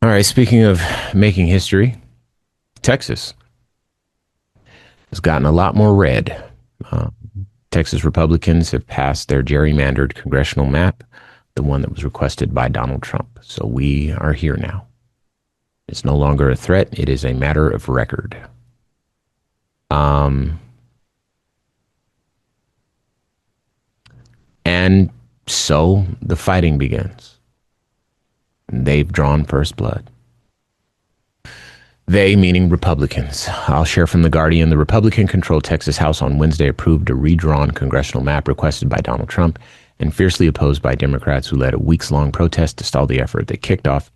All right, speaking of making history, Texas has gotten a lot more red. Uh, Texas Republicans have passed their gerrymandered congressional map, the one that was requested by Donald Trump. So we are here now. It's no longer a threat, it is a matter of record. Um, and so the fighting begins. They've drawn first blood. They, meaning Republicans. I'll share from The Guardian. The Republican-controlled Texas House on Wednesday approved a redrawn congressional map requested by Donald Trump and fiercely opposed by Democrats who led a weeks-long protest to stall the effort that kicked off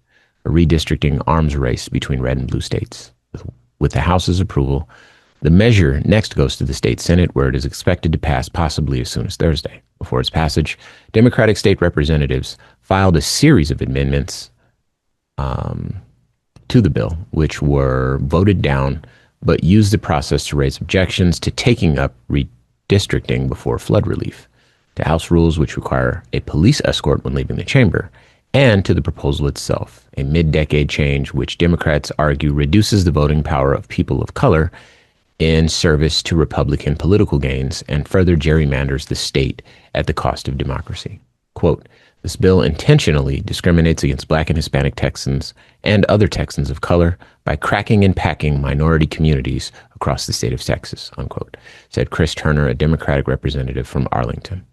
a redistricting arms race between red and blue states. With the House's approval, the measure next goes to the state Senate, where it is expected to pass possibly as soon as Thursday. Before its passage, Democratic state representatives filed a series of amendments to the bill, which were voted down, but used the process to raise objections to taking up redistricting before flood relief, to House rules which require a police escort when leaving the chamber, and to the proposal itself, a mid-decade change which Democrats argue reduces the voting power of people of color in service to Republican political gains and further gerrymanders the state at the cost of democracy. Quote, this bill intentionally discriminates against Black and Hispanic Texans and other Texans of color by cracking and packing minority communities across the state of Texas, unquote, said Chris Turner, a Democratic representative from Arlington.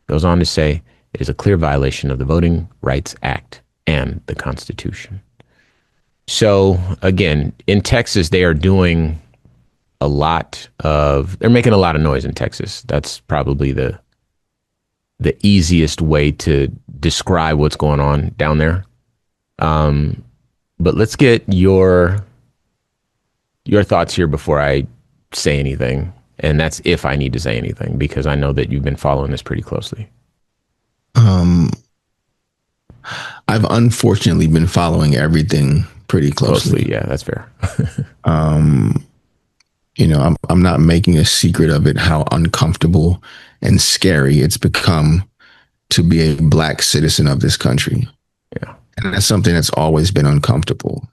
Goes on to say it is a clear violation of the Voting Rights Act and the Constitution. So again, in Texas, they're making a lot of noise in Texas. That's probably the easiest way to describe what's going on down there. But let's get your thoughts here before I say anything. And that's if I need to say anything, because I know that you've been following this pretty closely. I've unfortunately been following everything pretty closely. Yeah, that's fair. I'm not making a secret of it, how uncomfortable and scary it's become to be a Black citizen of this country. Yeah. And that's something that's always been uncomfortable.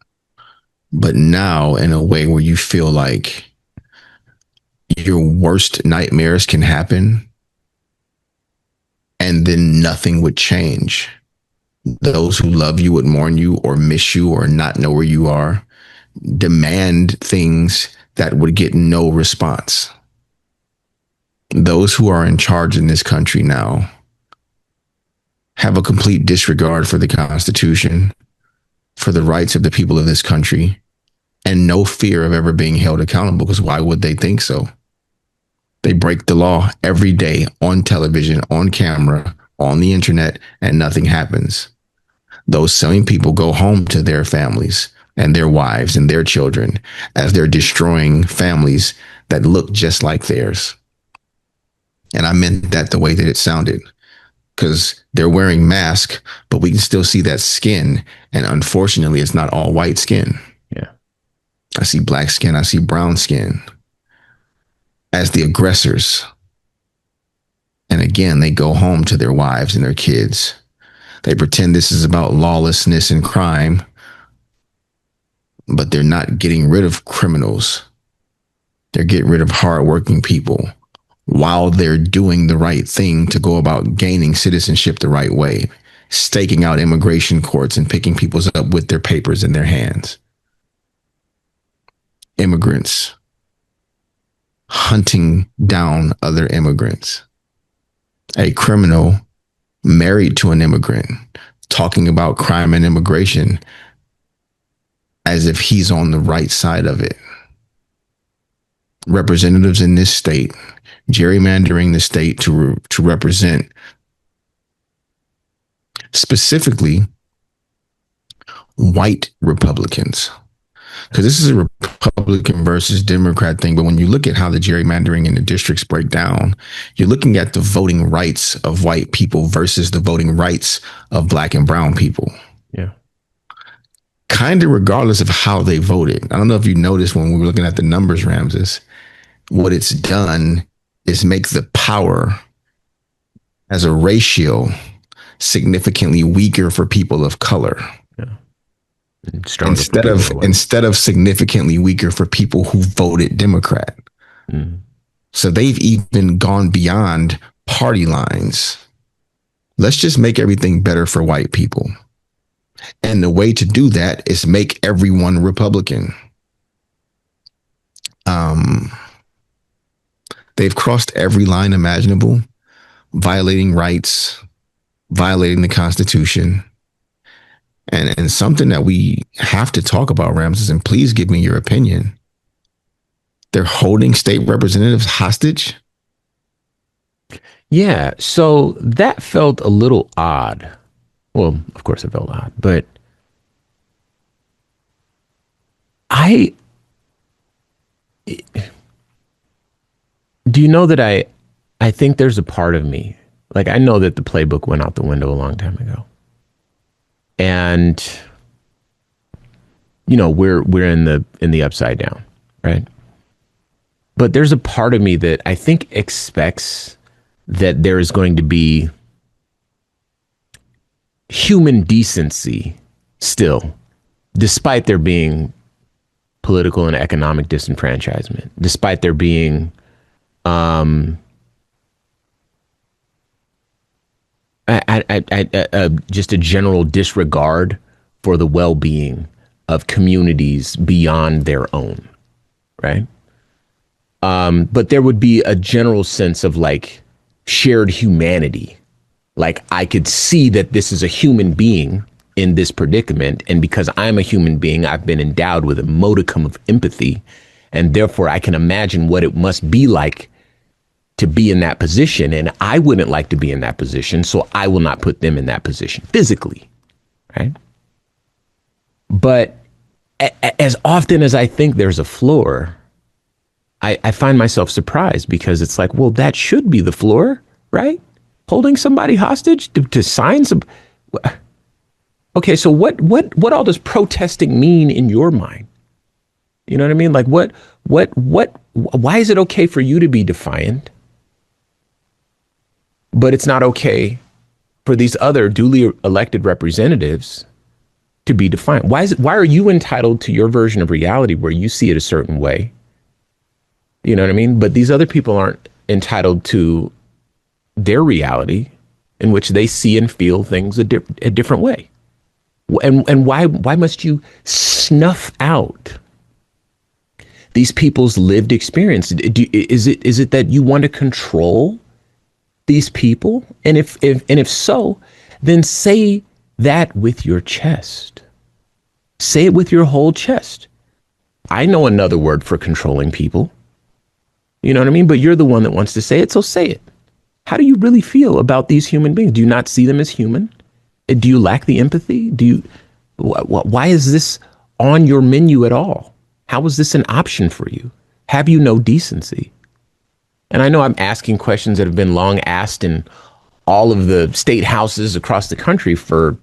But now, in a way where you feel like your worst nightmares can happen and then nothing would change. Those who love you would mourn you or miss you or not know where you are, demand things that would get no response. Those who are in charge in this country now have a complete disregard for the Constitution, for the rights of the people of this country, and no fear of ever being held accountable, because why would they think so? They break the law every day on television, on camera, on the internet, and nothing happens. Those same people go home to their families and their wives and their children as they're destroying families that look just like theirs. And I meant that the way that it sounded, because they're wearing masks, but we can still see that skin. And unfortunately, it's not all white skin. Yeah. I see Black skin. I see brown skin as the aggressors. And again, they go home to their wives and their kids. They pretend this is about lawlessness and crime, but they're not getting rid of criminals. They're getting rid of hardworking people while they're doing the right thing to go about gaining citizenship the right way, staking out immigration courts and picking people up with their papers in their hands. Immigrants hunting down other immigrants. A criminal married to an immigrant talking about crime and immigration as if he's on the right side of it. Representatives in this state gerrymandering the state to represent specifically white Republicans. Because this is a Republican versus Democrat thing. But when you look at how the gerrymandering in the districts break down, you're looking at the voting rights of white people versus the voting rights of Black and brown people. Yeah. Kind of regardless of how they voted. I don't know if you noticed when we were looking at the numbers, Ramses, what it's done is make the power as a ratio significantly weaker for people of color. Yeah. Stronger for people that way. instead of significantly weaker for people who voted Democrat. Mm. So they've even gone beyond party lines. Let's just make everything better for white people. And the way to do that is make everyone Republican. They've crossed every line imaginable, violating rights, violating the Constitution. And something that we have to talk about, Ramses, and please give me your opinion. They're holding state representatives hostage. Yeah, so that felt a little odd. Well, of course it felt odd, but I do you know that I think there's a part of me, like I know that the playbook went out the window a long time ago. And we're in the upside down, right? But there's a part of me that I think expects that there is going to be human decency still, despite there being political and economic disenfranchisement, despite there being just a general disregard for the well-being of communities beyond their own, right? But there would be a general sense of like shared humanity. Like I could see that this is a human being in this predicament. And because I'm a human being, I've been endowed with a modicum of empathy. And therefore I can imagine what it must be like to be in that position. And I wouldn't like to be in that position. So I will not put them in that position physically. Right. But as often as I think there's a floor, I find myself surprised because it's like, well, that should be the floor, right? Holding somebody hostage to sign some. Okay, so what all does protesting mean in your mind? You know what I mean? Like why is it okay for you to be defiant, but it's not okay for these other duly elected representatives to be defiant? Why are you entitled to your version of reality where you see it a certain way? You know what I mean? But these other people aren't entitled to their reality in which they see and feel things a different way. And why must you snuff out these people's lived experience? Is it that you want to control these people? And if so, then say that with your chest. Say it with your whole chest. I know another word for controlling people. You know what I mean? But you're the one that wants to say it, so say it. How do you really feel about these human beings? Do you not see them as human? Do you lack the empathy? Why is this on your menu at all? How is this an option for you? Have you no decency? And I know I'm asking questions that have been long asked in all of the state houses across the country for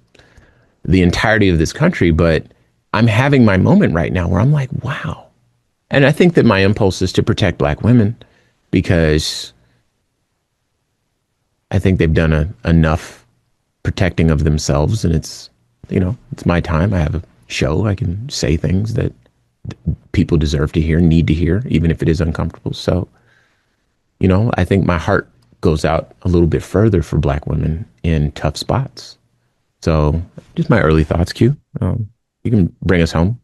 the entirety of this country, but I'm having my moment right now where I'm like, wow. And I think that my impulse is to protect Black women because I think they've done enough protecting of themselves, and it's my time. I have a show. I can say things that people deserve to hear, need to hear, even if it is uncomfortable. So, I think my heart goes out a little bit further for Black women in tough spots. So just my early thoughts, Q. You can bring us home.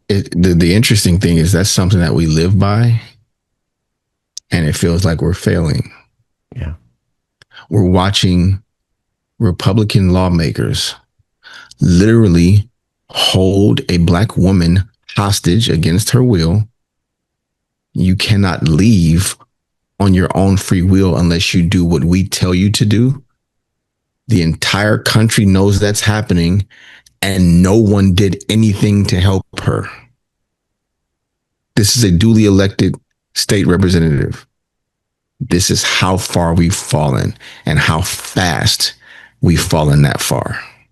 The interesting thing is that's something that we live by, and it feels like we're failing. Yeah. We're watching Republican lawmakers literally hold a Black woman hostage against her will. You cannot leave on your own free will unless you do what we tell you to do. The entire country knows that's happening, and no one did anything to help her. This is a duly elected state representative. This is how far we've fallen and how fast we've fallen that far.